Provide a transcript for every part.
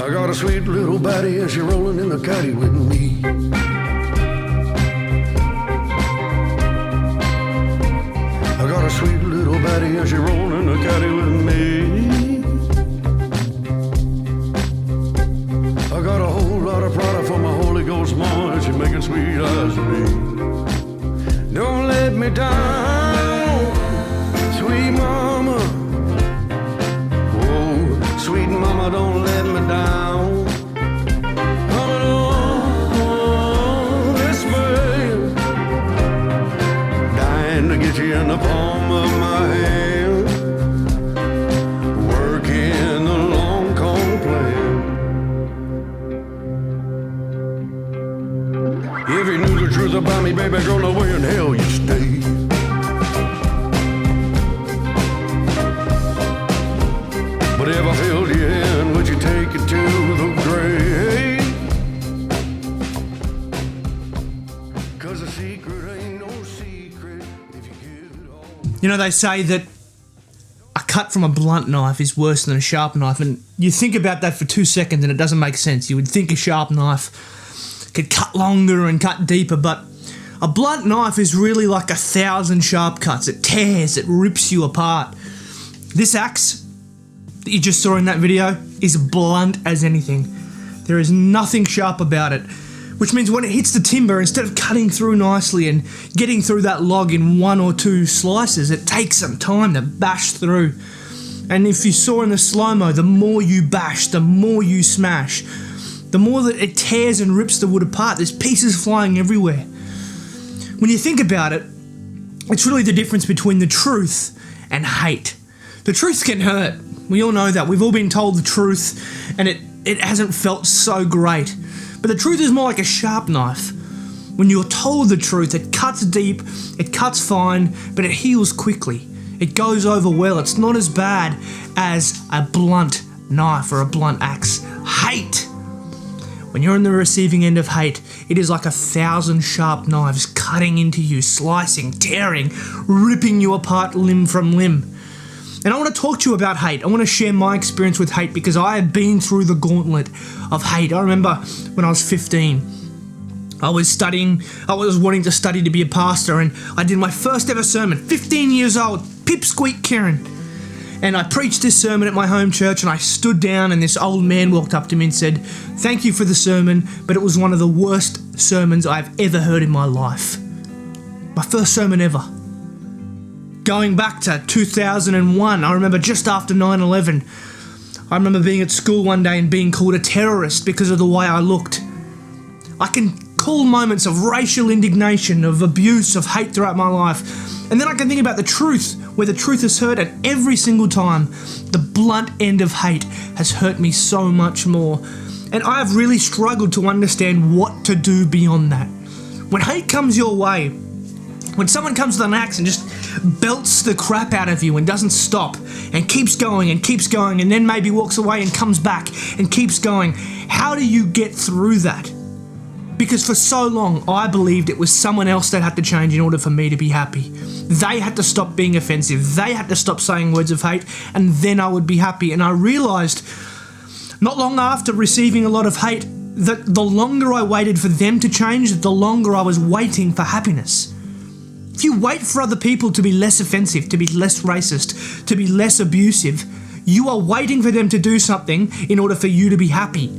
I got a sweet little baddie and she rolling in the caddy with me. I got a sweet little baddie and she rolling in the caddy with me. I got a whole lot of pride for my Holy Ghost mama and she making sweet eyes to me. Don't let me down, sweet mama. Oh, sweet mama, don't let me down. Coming on this way, dying to get you in the palm of my hand, working the long con plan. If you knew the truth about me, baby girl, no way in hell you stay. But if I filled you in, would you take it to the grave? 'Cause a secret ain't no secret if you give it all. You know, they say that a cut from a blunt knife is worse than a sharp knife, and you think about that for 2 seconds and it doesn't make sense. You would think a sharp knife could cut longer and cut deeper, but a blunt knife is really like 1,000 sharp cuts. It tears, it rips you apart. This axe that you just saw in that video is blunt as anything. There is nothing sharp about it, which means when it hits the timber, instead of cutting through nicely and getting through that log in 1 or 2 slices, it takes some time to bash through. And if you saw in the slow-mo, the more you bash, the more you smash, the more that it tears and rips the wood apart. There's pieces flying everywhere. When you think about it, it's really the difference between the truth and hate. The truth can hurt. We all know that. We've all been told the truth and it hasn't felt so great. But the truth is more like a sharp knife. When you're told the truth, it cuts deep, it cuts fine, but it heals quickly. It goes over well. It's not as bad as a blunt knife or a blunt axe. Hate. When you're on the receiving end of hate, it is like 1,000 sharp knives cutting into you, slicing, tearing, ripping you apart limb from limb. And I want to talk to you about hate. I want to share my experience with hate because I have been through the gauntlet of hate. I remember when I was 15, I was wanting to study to be a pastor, and I did my first ever sermon, 15 years old, pipsqueak Kiran. And I preached this sermon at my home church, and I stood down and this old man walked up to me and said, "Thank you for the sermon, but it was one of the worst sermons I've ever heard in my life." My first sermon ever. Going back to 2001, I remember just after 9/11, I remember being at school one day and being called a terrorist because of the way I looked. I can call moments of racial indignation, of abuse, of hate throughout my life. And then I can think about the truth, where the truth is hurt, and every single time the blunt end of hate has hurt me so much more. And I have really struggled to understand what to do beyond that. When hate comes your way, when someone comes with an axe and just belts the crap out of you and doesn't stop and keeps going and then maybe walks away and comes back and keeps going, how do you get through that? Because for so long, I believed it was someone else that had to change in order for me to be happy. They had to stop being offensive. They had to stop saying words of hate, and then I would be happy. And I realized, not long after receiving a lot of hate, that the longer I waited for them to change, the longer I was waiting for happiness. If you wait for other people to be less offensive, to be less racist, to be less abusive, you are waiting for them to do something in order for you to be happy.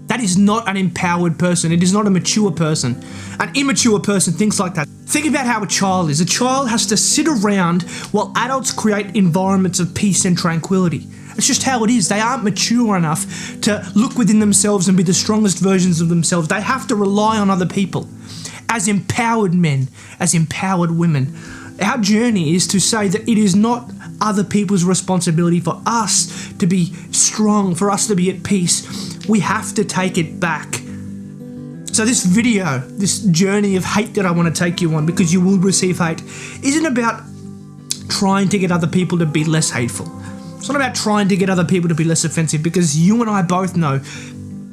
That is not an empowered person. It is not a mature person. An immature person thinks like that. Think about how a child is. A child has to sit around while adults create environments of peace and tranquility. It's just how it is. They aren't mature enough to look within themselves and be the strongest versions of themselves. They have to rely on other people. As empowered men, as empowered women, our journey is to say that it is not other people's responsibility for us to be strong, for us to be at peace. We have to take it back. So this video, this journey of hate that I want to take you on, because you will receive hate, isn't about trying to get other people to be less hateful. It's not about trying to get other people to be less offensive, because you and I both know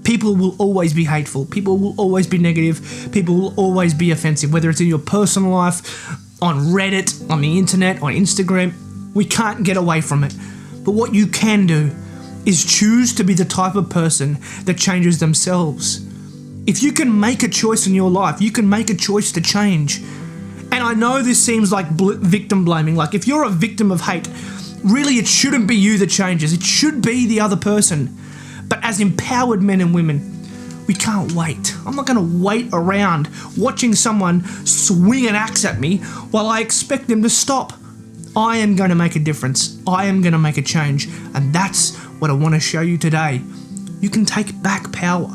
people will always be hateful. People will always be negative. People will always be offensive, whether it's in your personal life, on Reddit, on the internet, on Instagram. We can't get away from it. But what you can do is choose to be the type of person that changes themselves. If you can make a choice in your life, you can make a choice to change. And I know this seems like victim blaming. Like if you're a victim of hate, really it shouldn't be you that changes. It should be the other person. But as empowered men and women, we can't wait. I'm not going to wait around watching someone swing an axe at me while I expect them to stop. I am going to make a difference. I am going to make a change. And that's what I want to show you today. You can take back power.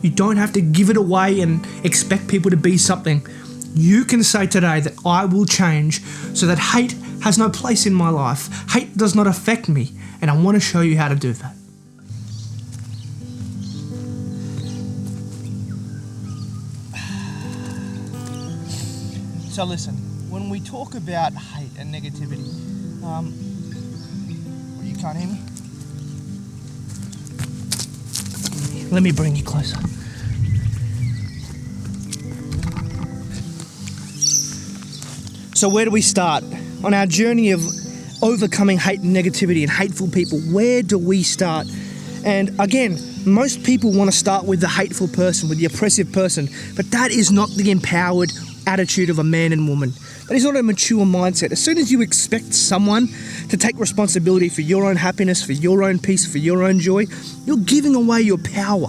You don't have to give it away and expect people to be something. You can say today that I will change so that hate has no place in my life. Hate does not affect me. And I want to show you how to do that. So listen, when we talk about hate and negativity, you can't hear me? Let me bring you closer. So where do we start? On our journey of overcoming hate and negativity and hateful people, where do we start? And again, most people want to start with the hateful person, with the oppressive person, but that is not the empowered attitude of a man and woman. That is not a mature mindset. As soon as you expect someone to take responsibility for your own happiness, for your own peace, for your own joy, you're giving away your power.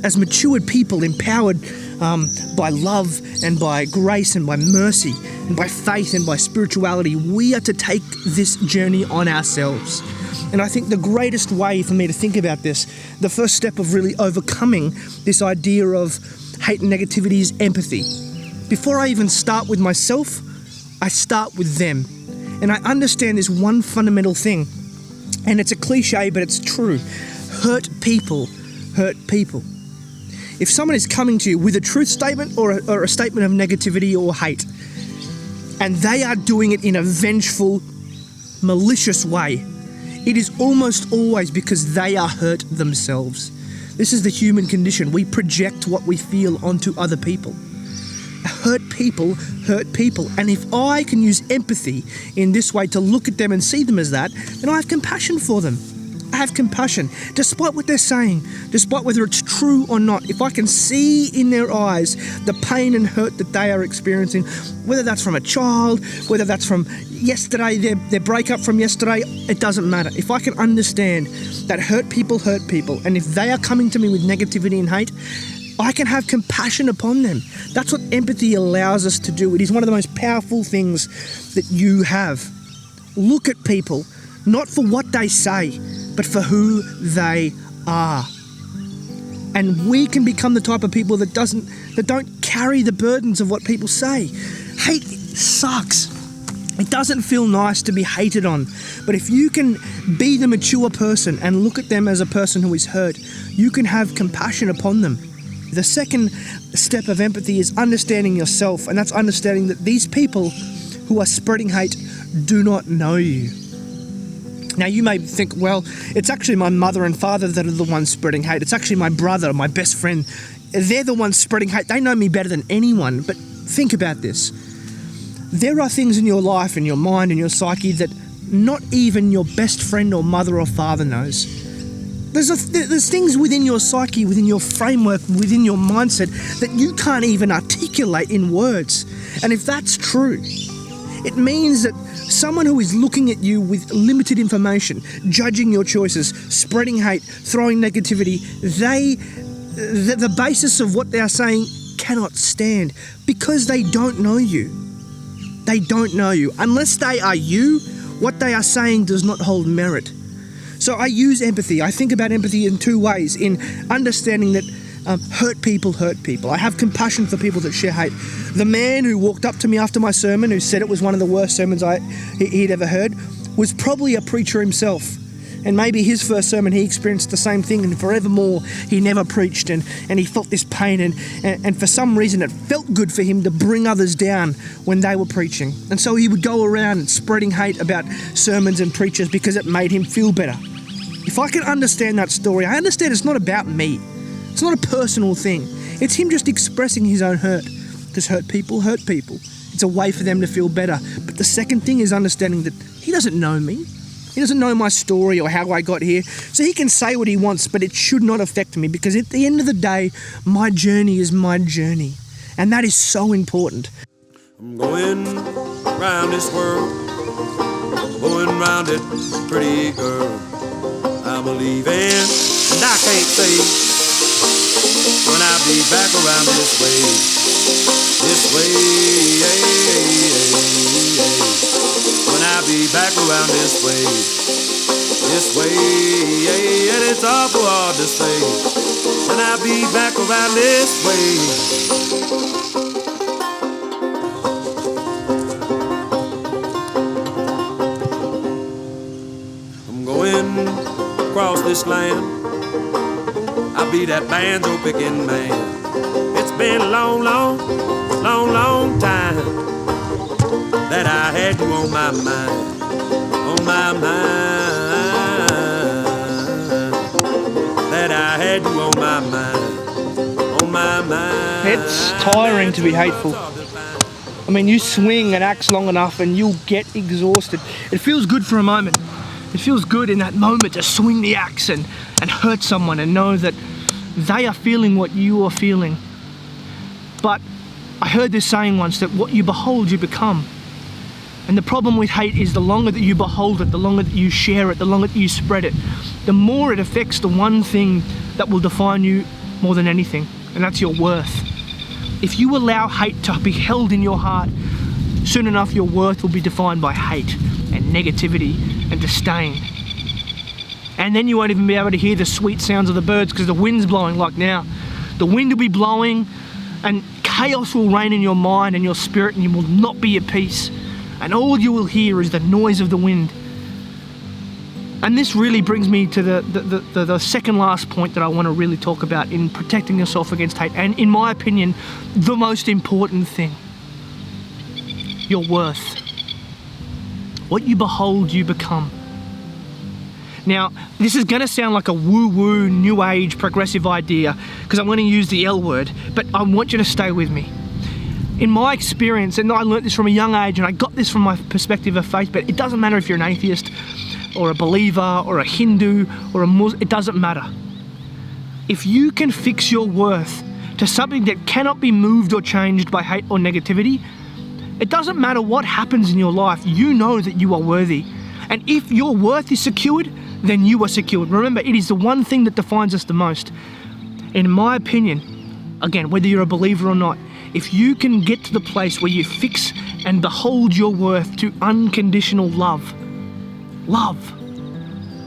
As matured people, empowered by love and by grace and by mercy and by faith and by spirituality, we are to take this journey on ourselves. And I think the greatest way for me to think about this, the first step of really overcoming this idea of hate and negativity is empathy. Before I even start with myself, I start with them. And I understand this one fundamental thing, and it's a cliche, but it's true. Hurt people hurt people. If someone is coming to you with a truth statement or a statement of negativity or hate, and they are doing it in a vengeful, malicious way, it is almost always because they are hurt themselves. This is the human condition. We project what we feel onto other people. Hurt people hurt people. And if I can use empathy in this way to look at them and see them as that, then I have compassion for them. I have compassion, despite what they're saying, despite whether it's true or not. If I can see in their eyes the pain and hurt that they are experiencing, whether that's from a child, whether that's from yesterday, their breakup from yesterday, it doesn't matter. If I can understand that hurt people, and if they are coming to me with negativity and hate, I can have compassion upon them. That's what empathy allows us to do. It is one of the most powerful things that you have. Look at people, not for what they say, but for who they are. And we can become the type of people that don't carry the burdens of what people say. Hate sucks. It doesn't feel nice to be hated on. But if you can be the mature person and look at them as a person who is hurt, you can have compassion upon them. The second step of empathy is understanding yourself, and that's understanding that these people who are spreading hate do not know you. Now you may think, well, it's actually my mother and father that are the ones spreading hate. It's actually my brother, my best friend. They're the ones spreading hate. They know me better than anyone. But think about this. There are things in your life, in your mind, in your psyche that not even your best friend or mother or father knows. There's things within your psyche, within your framework, within your mindset that you can't even articulate in words. And if that's true, it means that someone who is looking at you with limited information, judging your choices, spreading hate, throwing negativity, the basis of what they are saying cannot stand because they don't know you. They don't know you. Unless they are you, what they are saying does not hold merit. So I use empathy. I think about empathy in two ways. In understanding that hurt people hurt people. I have compassion for people that share hate. The man who walked up to me after my sermon, who said it was one of the worst sermons he'd ever heard, was probably a preacher himself. And maybe his first sermon, he experienced the same thing, and forevermore he never preached, and he felt this pain, and for some reason it felt good for him to bring others down when they were preaching. And so he would go around spreading hate about sermons and preachers because it made him feel better. If I can understand that story, I understand it's not about me. It's not a personal thing. It's him just expressing his own hurt. Because hurt people hurt people. It's a way for them to feel better. But the second thing is understanding that he doesn't know me. He doesn't know my story or how I got here. So he can say what he wants, but it should not affect me, because at the end of the day, my journey is my journey. And that is so important. I'm going round this world, going round it, pretty girl. I'm leaving, and I can't say when I'll be back around this way, when I'll be back around this way, and it's awful hard to say, when I'll be back around this way. Across this land, I'll be that banjo picking man. It's been a long, long, long, long time that I had you on my mind, on my mind, that I had you on my mind, on my mind. It's tiring to be hateful. I mean, you swing an axe long enough and you'll get exhausted. It feels good for a moment. It feels good in that moment to swing the axe and hurt someone and know that they are feeling what you are feeling. But I heard this saying once, that what you behold, you become. And the problem with hate is the longer that you behold it, the longer that you share it, the longer that you spread it, the more it affects the one thing that will define you more than anything, and that's your worth. If you allow hate to be held in your heart, soon enough your worth will be defined by hate and negativity and disdain. And then you won't even be able to hear the sweet sounds of the birds because the wind's blowing like now. The wind will be blowing and chaos will reign in your mind and your spirit, and you will not be at peace. And all you will hear is the noise of the wind. And this really brings me to the second last point that I want to really talk about in protecting yourself against hate. And in my opinion, the most important thing: your worth. What you behold, you become. Now, this is going to sound like a woo-woo, new age, progressive idea, because I'm going to use the L word, but I want you to stay with me. In my experience, and I learned this from a young age, and I got this from my perspective of faith, but it doesn't matter if you're an atheist, or a believer, or a Hindu, or a Muslim, it doesn't matter. If you can fix your worth to something that cannot be moved or changed by hate or negativity, it doesn't matter what happens in your life, you know that you are worthy. And if your worth is secured, then you are secured. Remember, it is the one thing that defines us the most. In my opinion, again, whether you're a believer or not, if you can get to the place where you fix and behold your worth to unconditional love,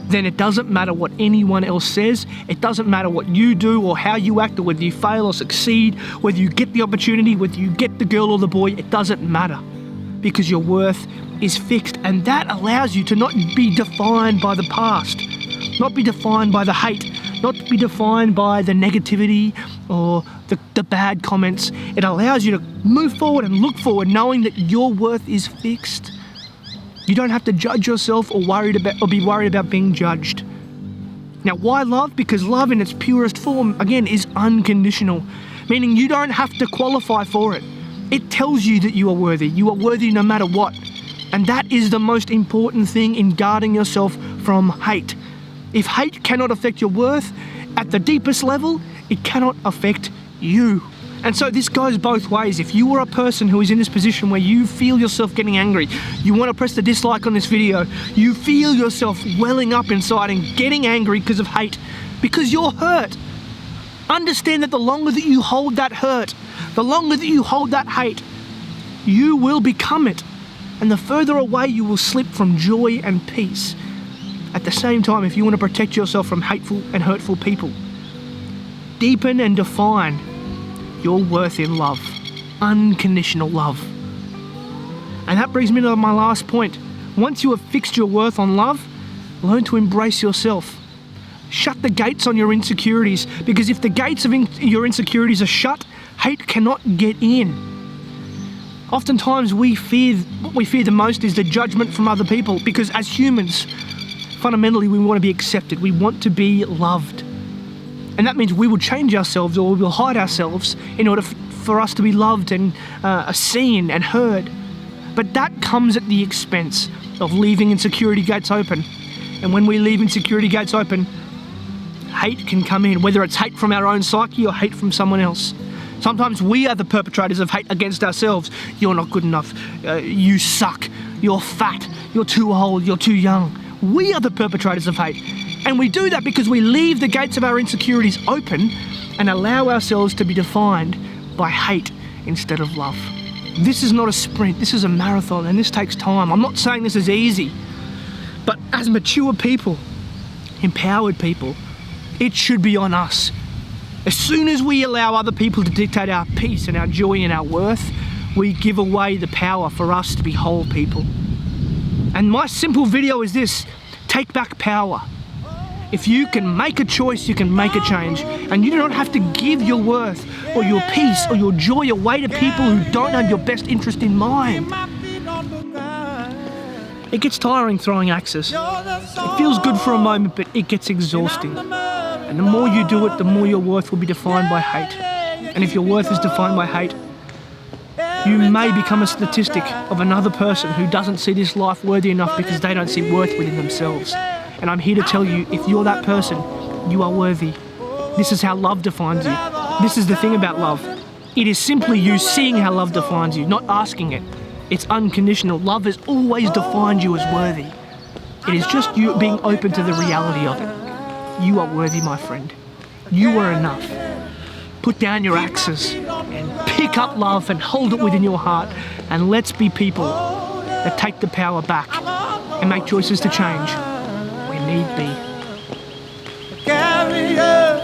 then it doesn't matter what anyone else says. It doesn't matter what you do or how you act, or whether you fail or succeed, whether you get the opportunity, whether you get the girl or the boy. It doesn't matter, because your worth is fixed, and that allows you to not be defined by the past, not be defined by the hate, not be defined by the negativity or the bad comments. It allows you to move forward and look forward, knowing that your worth is fixed. You don't have to judge yourself or be worried about being judged. Now, why love? Because love in its purest form, again, is unconditional, meaning you don't have to qualify for it. It tells you that you are worthy. You are worthy no matter what. And that is the most important thing in guarding yourself from hate. If hate cannot affect your worth, at the deepest level, it cannot affect you. And so this goes both ways. If you are a person who is in this position where you feel yourself getting angry, you want to press the dislike on this video, you feel yourself welling up inside and getting angry because of hate, because you're hurt, understand that the longer that you hold that hurt, the longer that you hold that hate, you will become it. And the further away you will slip from joy and peace. At the same time, if you want to protect yourself from hateful and hurtful people, deepen and define your worth in love, unconditional love. And that brings me to my last point. Once you have fixed your worth on love, learn to embrace yourself. Shut the gates on your insecurities, because if the gates of your insecurities are shut, hate cannot get in. Oftentimes what we fear the most is the judgment from other people, because as humans, fundamentally we want to be accepted, we want to be loved. And that means we will change ourselves, or we will hide ourselves in order for us to be loved and seen and heard. But that comes at the expense of leaving insecurity gates open. And when we leave insecurity gates open, hate can come in, whether it's hate from our own psyche or hate from someone else. Sometimes we are the perpetrators of hate against ourselves. You're not good enough. You suck. You're fat. You're too old. You're too young. We are the perpetrators of hate. And we do that because we leave the gates of our insecurities open and allow ourselves to be defined by hate instead of love. This is not a sprint. This is a marathon, and this takes time. I'm not saying this is easy, but as mature people, empowered people, it should be on us. As soon as we allow other people to dictate our peace and our joy and our worth, we give away the power for us to be whole people. And my simple video is this: take back power. If you can make a choice, you can make a change. And you do not have to give your worth or your peace or your joy away to people who don't have your best interest in mind. It gets tiring throwing axes. It feels good for a moment, but it gets exhausting. And the more you do it, the more your worth will be defined by hate. And if your worth is defined by hate, you may become a statistic of another person who doesn't see this life worthy enough because they don't see worth within themselves. And I'm here to tell you, if you're that person, you are worthy. This is how love defines you. This is the thing about love. It is simply you seeing how love defines you, not asking it. It's unconditional. Love has always defined you as worthy. It is just you being open to the reality of it. You are worthy, my friend. You are enough. Put down your axes and pick up love and hold it within your heart, and let's be people that take the power back and make choices to change when need be. Carry up,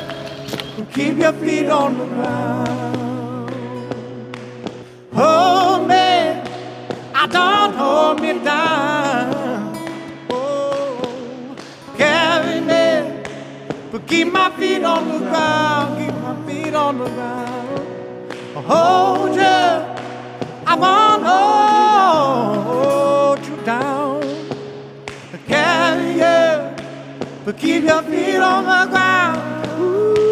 keep your feet on the ground. Hold me, I don't hold me down. Oh, carry me, but keep my feet on the ground. Keep my feet on the ground. Hold you, I won't hold you down. Carry you, but keep your feet on the ground. Ooh.